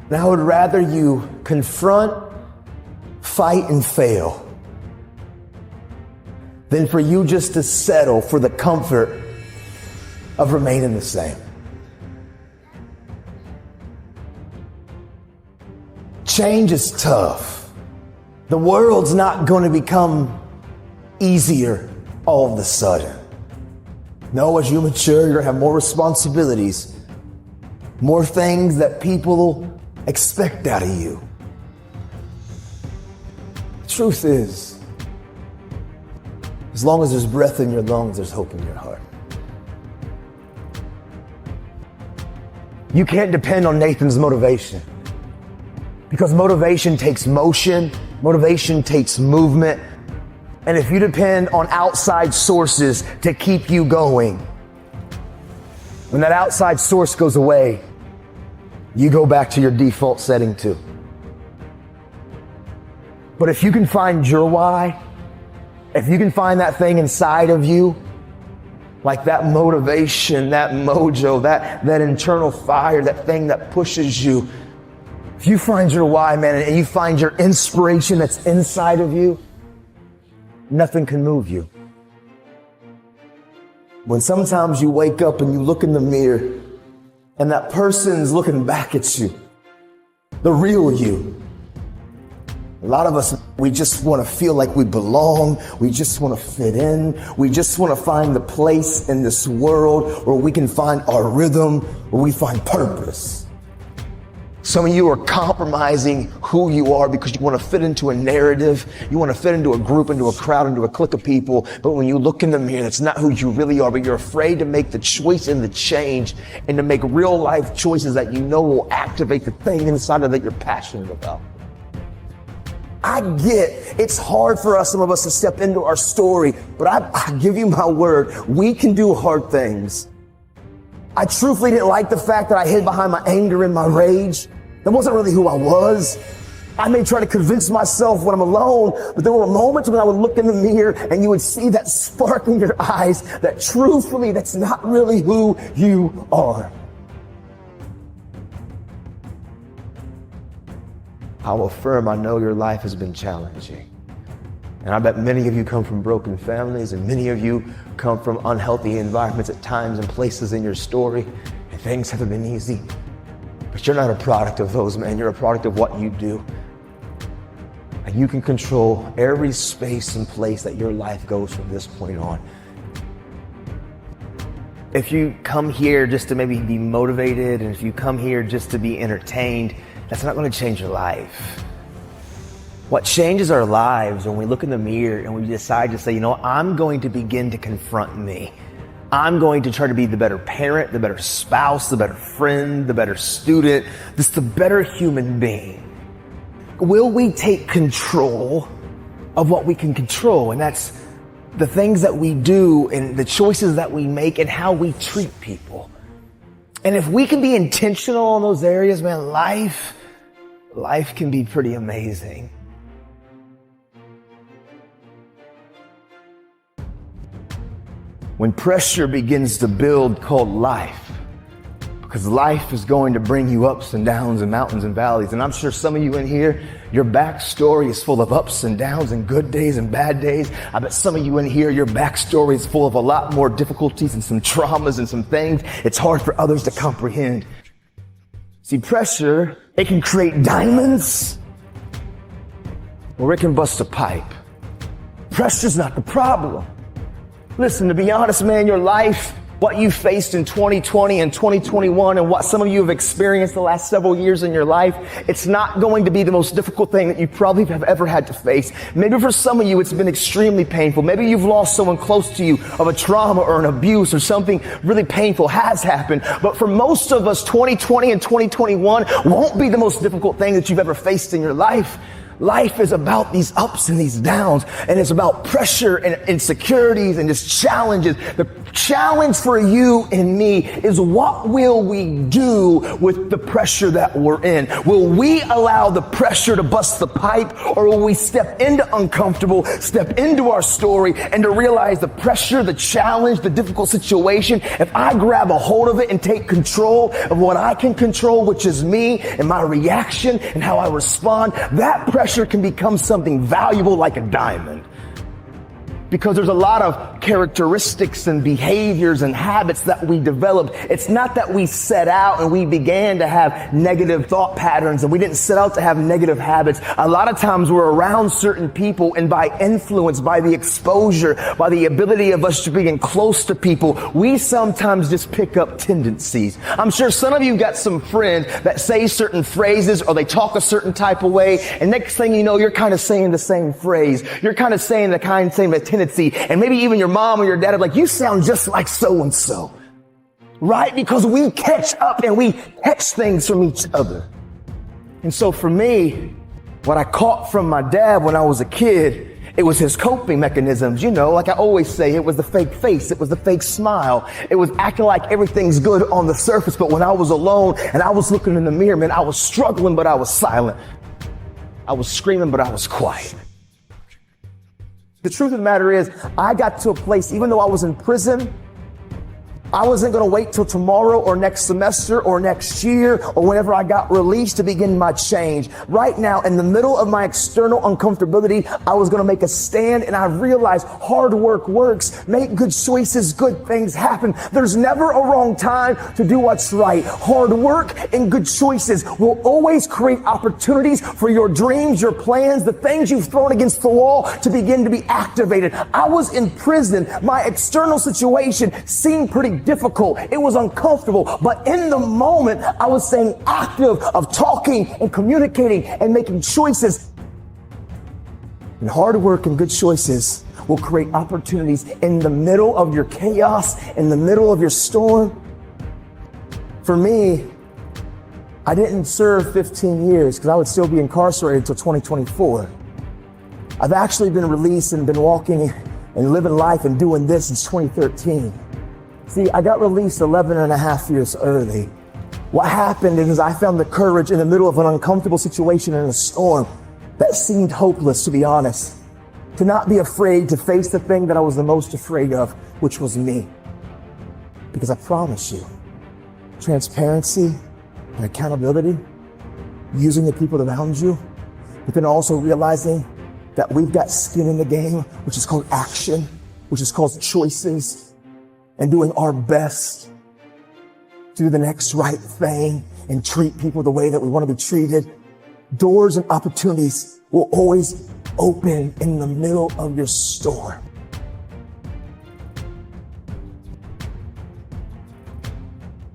And I would rather you confront, fight, and fail than for you just to settle for the comfort of remaining the same. Change is tough. The world's not going to become easier all of a sudden. No, as you mature, you're going to have more responsibilities, more things that people expect out of you. The truth is, as long as there's breath in your lungs, there's hope in your heart. You can't depend on Nathan's motivation, because motivation takes motion, motivation takes movement. And if you depend on outside sources to keep you going, when that outside source goes away, you go back to your default setting too. But if you can find your why, if you can find that thing inside of you, like that motivation, that mojo, that internal fire, that thing that pushes you, if you find your why, man, and you find your inspiration that's inside of you, nothing can move you. When sometimes you wake up and you look in the mirror and that person's looking back at you, the real you. A lot of us, we just want to feel like we belong. We just want to fit in. We just want to find the place in this world where we can find our rhythm, where we find purpose. Some of you are compromising who you are because you want to fit into a narrative. You want to fit into a group, into a crowd, into a clique of people. But when you look in the mirror, that's not who you really are. But you're afraid to make the choice and the change and to make real life choices that you know will activate the thing inside of that you're passionate about. I get it's hard for us, some of us, to step into our story, but I give you my word, we can do hard things. I truthfully didn't like the fact that I hid behind my anger and my rage. That wasn't really who I was. I may try to convince myself when I'm alone, but there were moments when I would look in the mirror and you would see that spark in your eyes that truthfully, that's not really who you are. I'll affirm, I know your life has been challenging. And I bet many of you come from broken families, and many of you come from unhealthy environments at times and places in your story, and things haven't been easy. But you're not a product of those, man. You're a product of what you do. And you can control every space and place that your life goes from this point on. If you come here just to maybe be motivated, and if you come here just to be entertained, that's not going to change your life. What changes our lives when we look in the mirror and we decide to say, you know, I'm going to begin to confront me. I'm going to try to be the better parent, the better spouse, the better friend, the better student, just the better human being. Will we take control of what we can control? And that's the things that we do and the choices that we make and how we treat people. And if we can be intentional in those areas, man, life can be pretty amazing. When pressure begins to build called life, because life is going to bring you ups and downs and mountains and valleys. And I'm sure some of you in here, your backstory is full of ups and downs and good days and bad days. I bet some of you in here, your backstory is full of a lot more difficulties and some traumas and some things it's hard for others to comprehend. See, pressure, it can create diamonds or it can bust a pipe. Pressure's not the problem. Listen, to be honest, man, your life, what you faced in 2020 and 2021 and what some of you have experienced the last several years in your life, it's not going to be the most difficult thing that you probably have ever had to face. Maybe for some of you, it's been extremely painful. Maybe you've lost someone close to you of a trauma or an abuse or something really painful has happened. But for most of us, 2020 and 2021 won't be the most difficult thing that you've ever faced in your life. Life is about these ups and these downs, and it's about pressure and insecurities and just challenges. The challenge for you and me is, what will we do with the pressure that we're in? Will we allow the pressure to bust the pipe, or will we step into uncomfortable, step into our story, and to realize the pressure, the challenge, the difficult situation, if I grab a hold of it and take control of what I can control, which is me and my reaction and how I respond, that pressure can become something valuable like a diamond. Because there's a lot of characteristics and behaviors and habits that we develop. It's not that we set out and we began to have negative thought patterns, and we didn't set out to have negative habits. A lot of times we're around certain people, and by influence, by the exposure, by the ability of us to being close to people, we sometimes just pick up tendencies. I'm sure some of you got some friends that say certain phrases, or they talk a certain type of way, and next thing you know, you're kind of saying the same phrase. You're kind of saying the same tendency, and maybe even your mom or your dad are like, you sound just like so-and-so, right? Because we catch up and we catch things from each other. And so for me, what I caught from my dad when I was a kid, it was his coping mechanisms. You know, like I always say, it was the fake face. It was the fake smile. It was acting like everything's good on the surface. But when I was alone and I was looking in the mirror, man, I was struggling, but I was silent. I was screaming, but I was quiet. The truth of the matter is, I got to a place, even though I was in prison, I wasn't going to wait till tomorrow or next semester or next year or whenever I got released to begin my change. Right now, in the middle of my external uncomfortability, I was going to make a stand, and I realized hard work works. Make good choices, good things happen. There's never a wrong time to do what's right. Hard work and good choices will always create opportunities for your dreams, your plans, the things you've thrown against the wall to begin to be activated. I was in prison. My external situation seemed pretty difficult. It was uncomfortable. But in the moment, I was staying active of talking and communicating and making choices. And hard work and good choices will create opportunities in the middle of your chaos, in the middle of your storm. For me, I didn't serve 15 years because I would still be incarcerated until 2024. I've actually been released and been walking and living life and doing this since 2013. See, I got released 11 and a half years early. What happened is I found the courage in the middle of an uncomfortable situation in a storm that seemed hopeless, to be honest, to not be afraid to face the thing that I was the most afraid of, which was me. Because I promise you, transparency and accountability, using the people around you, but then also realizing that we've got skin in the game, which is called action, which is called choices, and doing our best to do the next right thing and treat people the way that we want to be treated. Doors and opportunities will always open in the middle of your storm.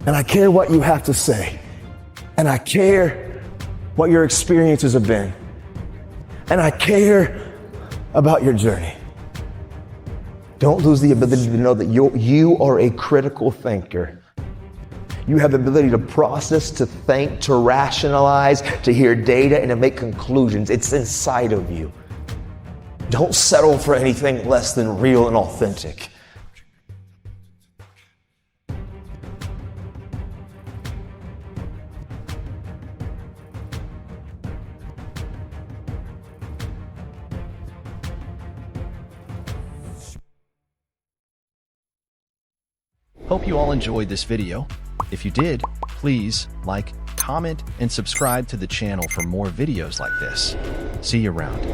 And I care what you have to say. And I care what your experiences have been. And I care about your journey. Don't lose the ability to know that you are a critical thinker. You have the ability to process, to think, to rationalize, to hear data, and to make conclusions. It's inside of you. Don't settle for anything less than real and authentic. Hope you all enjoyed this video. If you did, please like, comment, and subscribe to the channel for more videos like this. See you around.